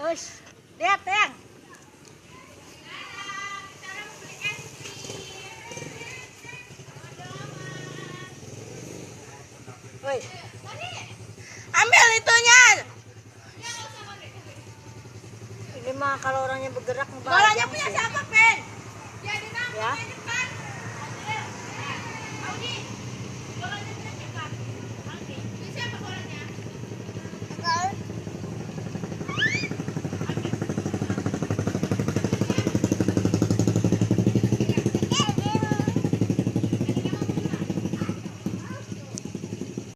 Us, lihat yang. Woi, ambil itunya. Ini mah kalau orangnya bergerak ngebalik.